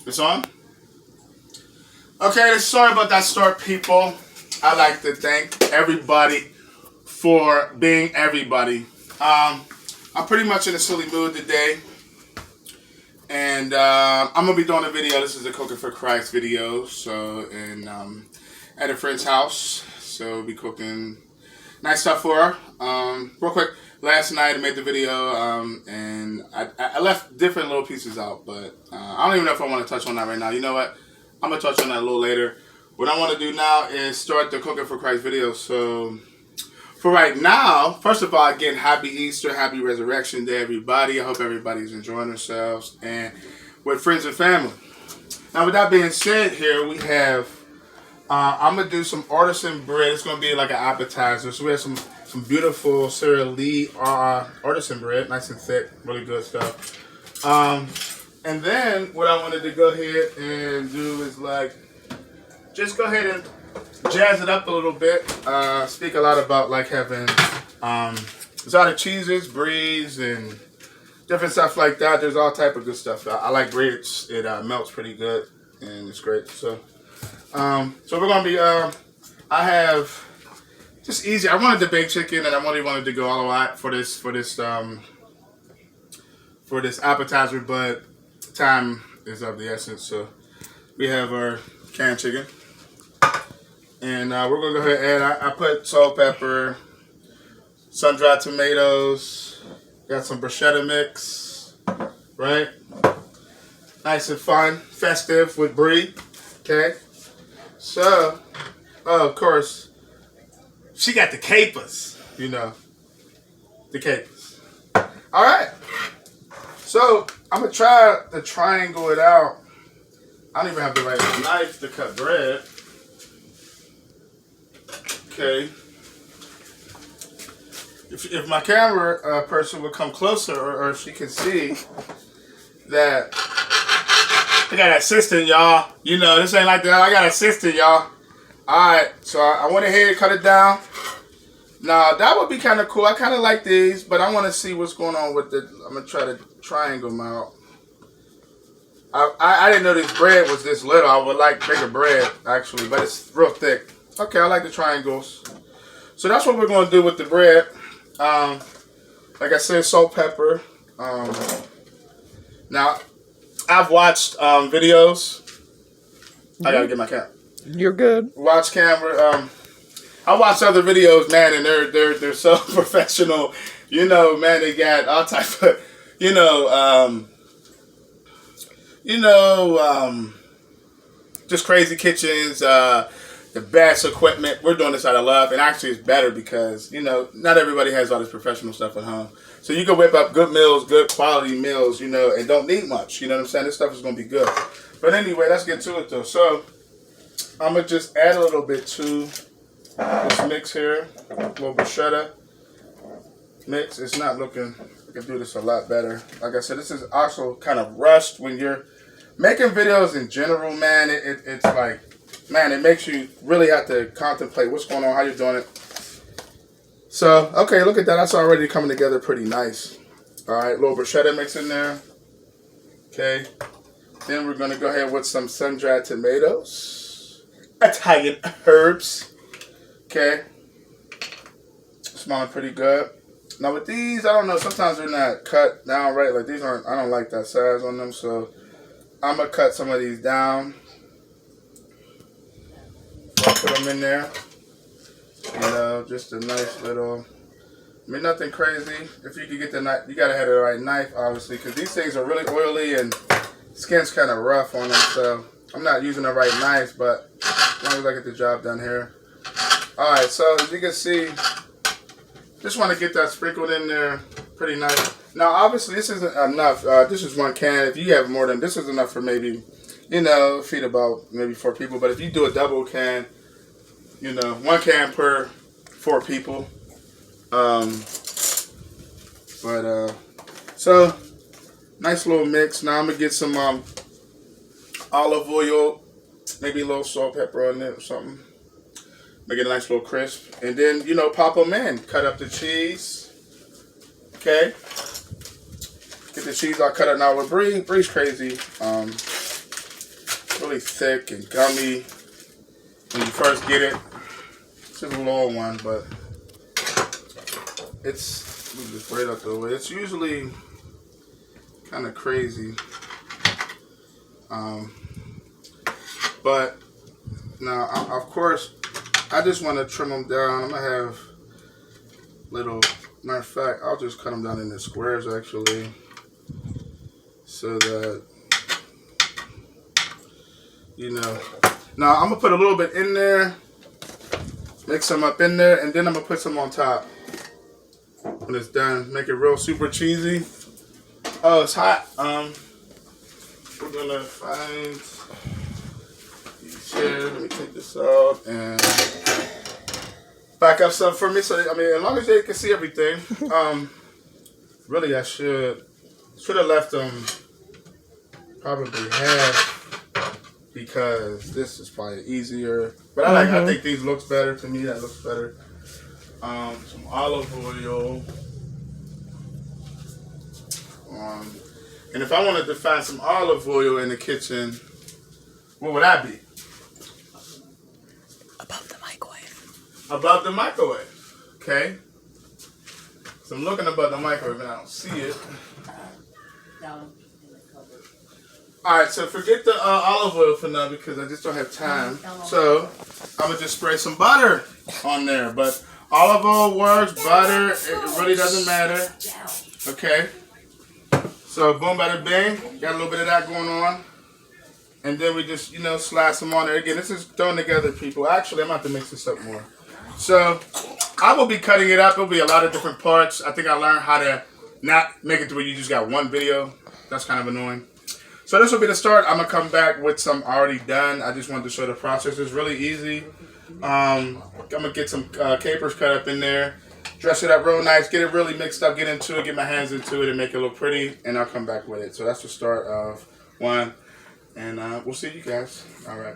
It's on? Okay, sorry about that start, people. I'd like to thank everybody for being everybody. I'm pretty much in a silly mood today. And I'm going to be doing a video. This is a Cooking for Christ video. So, at a friend's house. So, we'll be cooking nice stuff for her. Real quick, last night I made the video and I left different little pieces out. But I don't even know if I want to touch on that right now. You know what? I'm going to touch on that a little later. What I want to do now is start the Cooking for Christ video. So, for right now, first of all, again, happy Easter, happy Resurrection Day, everybody. I hope everybody's enjoying themselves and with friends and family. Now, with that being said, here we have, I'm going to do some artisan bread. It's going to be like an appetizer. So we have some beautiful Sara Lee artisan bread, nice and thick, really good stuff. And then what I wanted to go ahead and do is just go ahead and jazz it up a little bit. Speak a lot about having exotic cheeses, bries, and different stuff like that. There's all type of good stuff. I like bread. It melts pretty good and it's great. So we're gonna be. I have just easy. I wanted to bake chicken and I really wanted to go all out for this appetizer, but time is of the essence. So we have our canned chicken. And we're going to go ahead and add, I put salt, pepper, sun-dried tomatoes, got some bruschetta mix, right? Nice and fun, festive with brie, okay? So, of course, she got the capers, you know, the capers. All right, so I'm going to try to triangle it out. I don't even have the right knife to cut bread. Okay. If my camera person would come closer, or if she can see that I got an assistant, y'all. You know, this ain't like that. I got an assistant, y'all. Alright, so I went ahead and cut it down. Now, that would be kind of cool. I kind of like these, but I want to see what's going on with it. I'm going to try to triangle them out. I didn't know this bread was this little. I would like bigger bread, actually, but it's real thick. Okay, I like the triangles. So that's what we're going to do with the bread. Like I said, salt, pepper. Now, I've watched videos. I got to get my camera. You're good. Watch camera. I watch other videos, man, and they're so professional. You know, man, they got all type of, just crazy kitchens, the best equipment. We're doing this out of love, and actually it's better because, not everybody has all this professional stuff at home. So you can whip up good meals, good quality meals, and don't need much. You know what I'm saying? This stuff is going to be good. But anyway, let's get to it, though. So I'm going to just add a little bit to this mix here. A little bruschetta mix. It's not looking, I can do this a lot better. Like I said, this is also kind of rushed when you're making videos in general, man. It's like, man, it makes you really have to contemplate what's going on, how you're doing it. So, okay, look at that. That's already coming together pretty nice. All right, little bruschetta mix in there. Okay. Then we're going to go ahead with some sun-dried tomatoes. Italian herbs. Okay. Smelling pretty good. Now with these, I don't know, sometimes they're not cut down right. Like these aren't, I don't like that size on them. So I'm going to cut some of these down. Put them in there. Just a nice little, nothing crazy. If you could get the knife, you got to have the right knife, obviously, because these things are really oily and skin's kind of rough on them. So I'm not using the right knife, but as long as I get the job done here. All right, so as you can see, just want to get that sprinkled in there pretty nice. Now, obviously, this isn't enough. This is one can. If you have more than this, is enough for maybe, feed about maybe 4 people. But if you do a double can, 1 can per 4 people. So nice little mix. Now I'm gonna get some olive oil, maybe a little salt, pepper on it or something. Make it a nice little crisp, and then pop them in. Cut up the cheese. Okay. Get the cheese all cut up now with brie. Brie's crazy. really thick and gummy when you first get it. It's a long one, but it's, let me just right out the way. It's usually kind of crazy. But now, of course, I just want to trim them down. I'm going to have little, matter of fact, I'll just cut them down into squares actually, so that, you know. Now, I'm going to put a little bit in there, mix some up in there, and then I'm going to put some on top when it's done. Make it real super cheesy. Oh, it's hot. We're going to find these here. Let me take this out and back up some for me. So, I mean, as long as they can see everything. Really, I should have left them probably half, because this is probably easier. But I think these looks better. To me, that looks better. Some olive oil. And if I wanted to find some olive oil in the kitchen, what would that be? Above the microwave. Above the microwave. Okay. So I'm looking above the microwave and I don't see it. Alright, so forget the olive oil for now because I just don't have time. So I'm going to just spray some butter on there. But olive oil works, butter, it really doesn't matter. Okay. So boom, bada bing. Got a little bit of that going on. And then we just, slide some on there. Again, this is thrown together, people. Actually, I'm going to have to mix this up more. So I will be cutting it up. It'll be a lot of different parts. I think I learned how to not make it to where you just got one video. That's kind of annoying. So this will be the start. I'm going to come back with some already done. I just wanted to show the process. It's really easy. I'm going to get some capers cut up in there. Dress it up real nice. Get it really mixed up. Get into it. Get my hands into it and make it look pretty. And I'll come back with it. So that's the start of one. And we'll see you guys. All right.